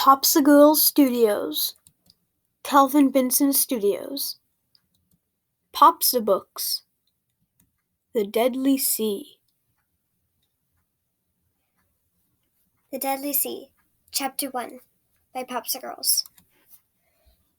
Popsicle Studios, Kelvin Benson Studios, Popsibooks, The Deadly Sea. The Deadly Sea, Chapter 1, by Popsicles.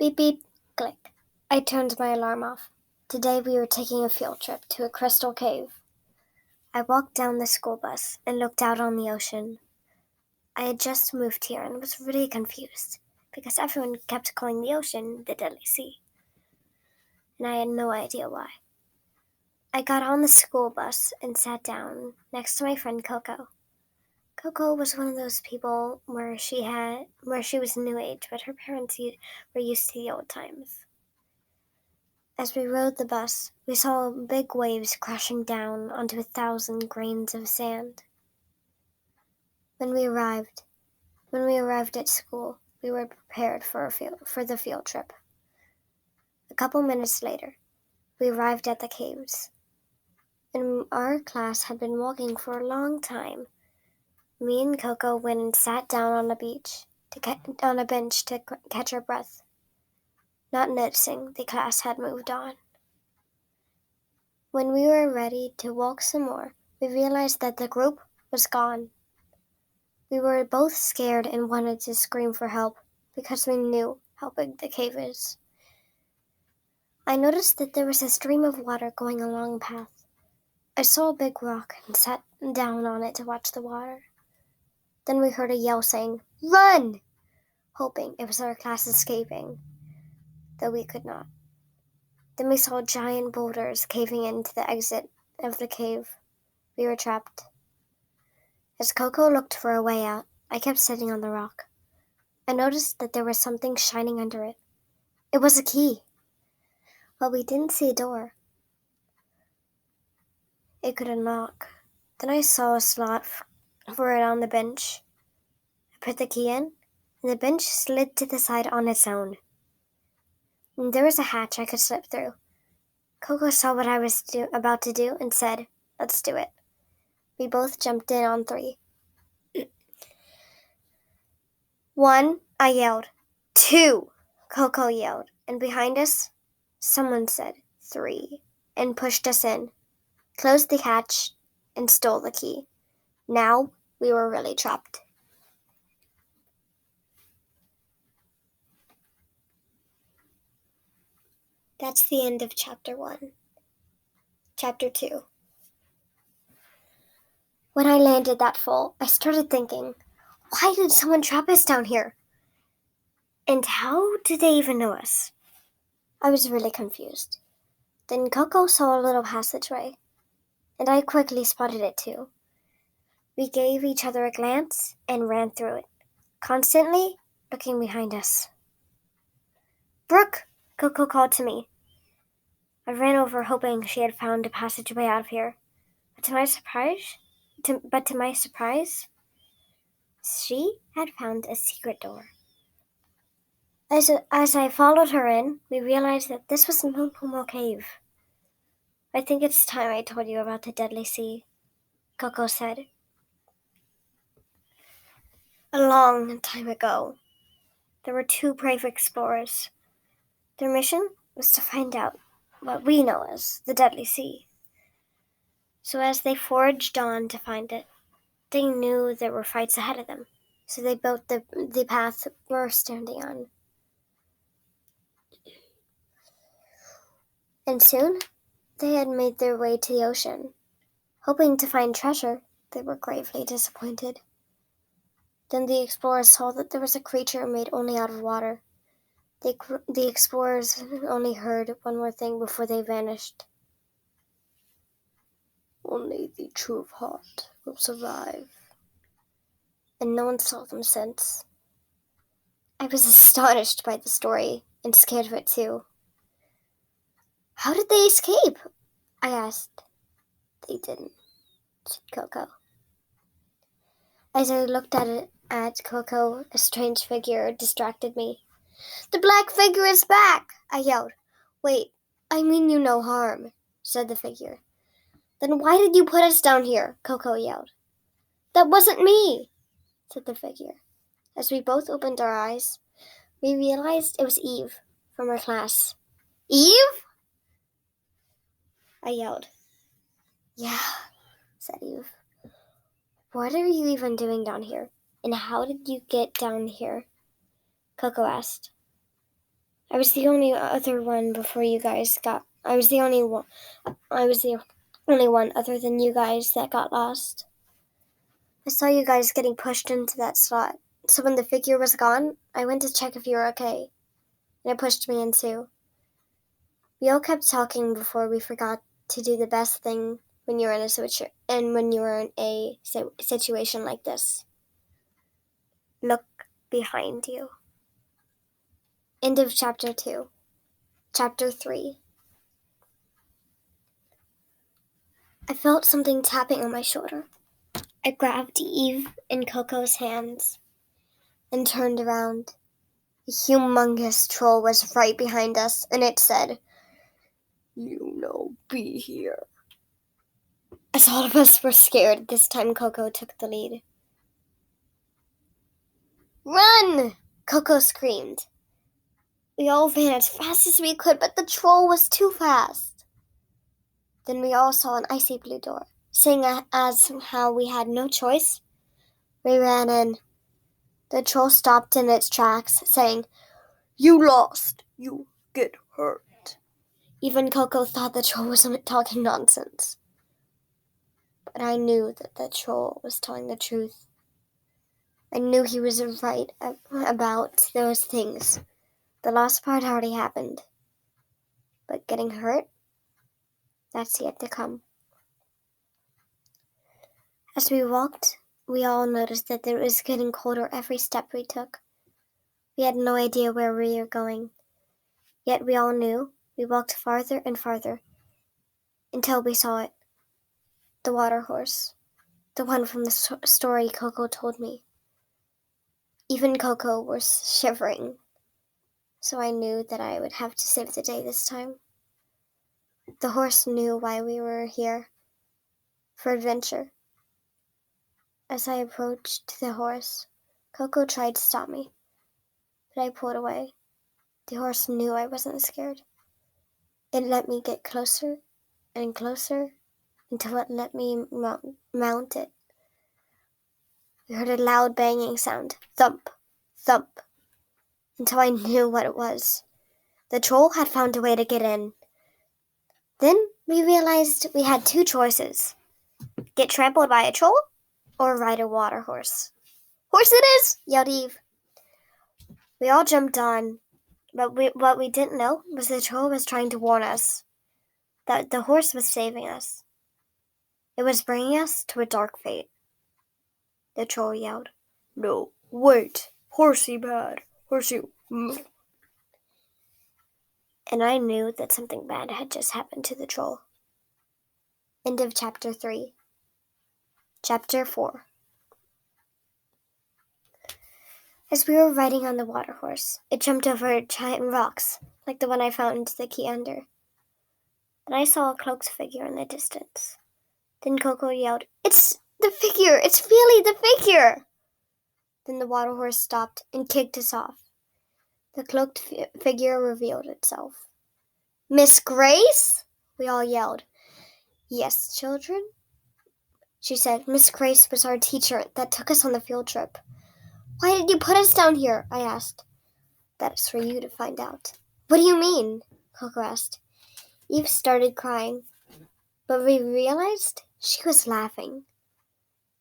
Beep beep, click. I turned my alarm off. Today we were taking a field trip to a crystal cave. I walked down the school bus and looked out on the ocean. I had just moved here and was really confused because everyone kept calling the ocean the Deadly Sea, and I had no idea why. I got on the school bus and sat down next to my friend Coco. Coco was one of those people where she was new age, but her parents were used to the old times. As we rode the bus, we saw big waves crashing down onto 1,000 grains of sand. When we arrived at school, we were prepared for the field trip. A couple minutes later, we arrived at the caves, and our class had been walking for a long time. Me and Coco went and sat down on a bench to catch our breath, not noticing the class had moved on. When we were ready to walk some more, we realized that the group was gone. We were both scared and wanted to scream for help because we knew how big the cave is. I noticed that there was a stream of water going along a path. I saw a big rock and sat down on it to watch the water. Then we heard a yell saying, "Run!" hoping it was our class escaping, though we could not. Then we saw giant boulders caving into the exit of the cave. We were trapped. As Coco looked for a way out, I kept sitting on the rock. I noticed that there was something shining under it. It was a key. But we didn't see a door. It could unlock. Then I saw a slot for it on the bench. I put the key in, and the bench slid to the side on its own. And there was a hatch I could slip through. Coco saw what I was about to do and said, "Let's do it." We both jumped in on 3. 1, I yelled. 2, Coco yelled. And behind us, someone said 3 and pushed us in, closed the hatch, and stole the key. Now we were really trapped. That's the end of Chapter 1. Chapter 2. When I landed that fall, I started thinking, why did someone trap us down here? And how did they even know us? I was really confused. Then Coco saw a little passageway, and I quickly spotted it too. We gave each other a glance and ran through it, constantly looking behind us. "Brooke!" Coco called to me. I ran over hoping she had found a passageway out of here. But to my surprise, she had found a secret door. As I followed her in, we realized that this was no normal cave. "I think it's time I told you about the Deadly Sea," Coco said. A long time ago, there were 2 brave explorers. Their mission was to find out what we know as the Deadly Sea. So as they forged on to find it, they knew there were fights ahead of them, so they built the path we're standing on. And soon, they had made their way to the ocean. Hoping to find treasure, they were gravely disappointed. Then the explorers saw that there was a creature made only out of water. The explorers only heard one more thing before they vanished. "Only the true of heart will survive." And no one saw them since. I was astonished by the story and scared of it too. "How did they escape?" I asked. "They didn't," said Coco. As I looked at Coco, a strange figure distracted me. "The black figure is back!" I yelled. "Wait, I mean you no harm," said the figure. "Then why did you put us down here?" Coco yelled. "That wasn't me," said the figure. As we both opened our eyes, we realized it was Eve from our class. Eve? I yelled. Yeah, said Eve. What are you even doing down here? And how did you get down here? Coco asked. I was the only one other than you guys that got lost. I saw you guys getting pushed into that slot. So when the figure was gone, I went to check if you were okay. And it pushed me in too. We all kept talking before we forgot to do the best thing when you were in a situation like this. Look behind you. End of chapter 2. Chapter 3. I felt something tapping on my shoulder. I grabbed Eve and Coco's hands and turned around. A humongous troll was right behind us, and it said, be here. As all of us were scared, this time Coco took the lead. Run! Coco screamed. We all ran as fast as we could, but the troll was too fast. Then we all saw an icy blue door. Seeing as how we had no choice, we ran in. The troll stopped in its tracks, saying, You lost. You get hurt. Even Coco thought the troll was talking nonsense. But I knew that the troll was telling the truth. I knew he was right about those things. The last part already happened. But getting hurt? That's yet to come. As we walked, we all noticed that it was getting colder every step we took. We had no idea where we were going. Yet we all knew. We walked farther and farther until we saw it. The water horse. The one from the story Coco told me. Even Coco was shivering. So I knew that I would have to save the day this time. The horse knew why we were here. For adventure. As I approached the horse, Coco tried to stop me, but I pulled away. The horse knew I wasn't scared. It let me get closer and closer until it let me mount it. We heard a loud banging sound, thump, thump, until I knew what it was. The troll had found a way to get in. Then we realized we had two choices. Get trampled by a troll or ride a water horse. Horse it is, yelled Eve. We all jumped on, but what we didn't know was the troll was trying to warn us that the horse was saving us. It was bringing us to a dark fate. The troll yelled. No, wait, horsey bad, horsey. And I knew that something bad had just happened to the troll. End of chapter 3. Chapter 4. As we were riding on the water horse, it jumped over giant rocks, like the one I found the key under. And I saw a cloaked figure in the distance. Then Coco yelled, It's the figure! It's really the figure! Then the water horse stopped and kicked us off. The cloaked figure revealed itself. Miss Grace? We all yelled. Yes, children, she said. Miss Grace was our teacher that took us on the field trip. Why did you put us down here? I asked. That's for you to find out. What do you mean? Coco asked. Eve started crying, but we realized she was laughing.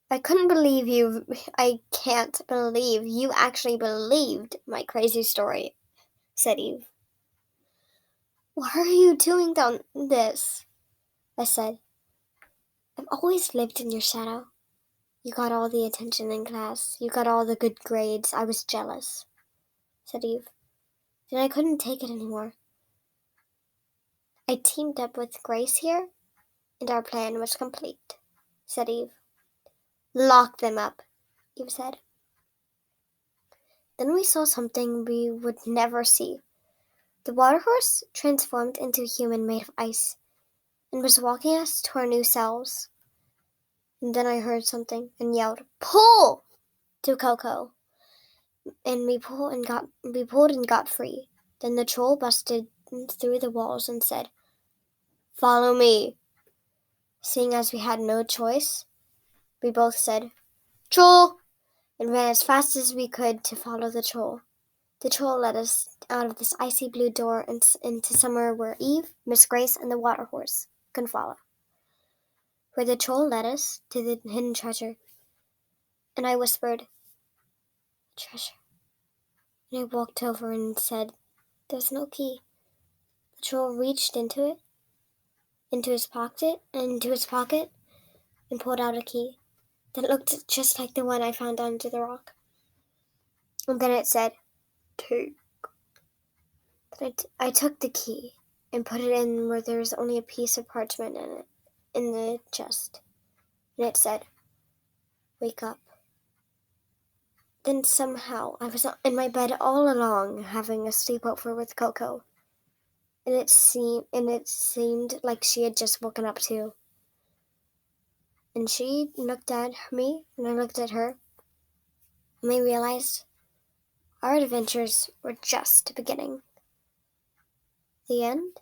I can't believe you actually believed my crazy story, said Eve. Why are you doing this? I said. I've always lived in your shadow. You got all the attention in class. You got all the good grades. I was jealous, said Eve. Then I couldn't take it anymore. I teamed up with Grace here, and our plan was complete, said Eve. Lock them up, Eve said. Then we saw something we would never see. The water horse transformed into a human made of ice and was walking us to our new cells. And then I heard something and yelled, Pull! To Coco. and we pulled and got free. Then the troll busted through the walls and said, "Follow me." Seeing as we had no choice, we both said, "Troll!" and ran as fast as we could to follow the troll. The troll led us out of this icy blue door and into somewhere where Eve, Miss Grace, and the water horse could follow. Where the troll led us to the hidden treasure, and I whispered, "Treasure." And I walked over and said, "There's no key." The troll reached into his pocket, and pulled out a key that looked just like the one I found under the rock. And then it said, "Take." But I took the key and put it in where there was only a piece of parchment in it, in the chest. And it said, "Wake up." Then somehow I was in my bed all along having a sleepover with Coco. And it seemed like she had just woken up too. And she looked at me and I looked at her. And we realized our adventures were just beginning. The end.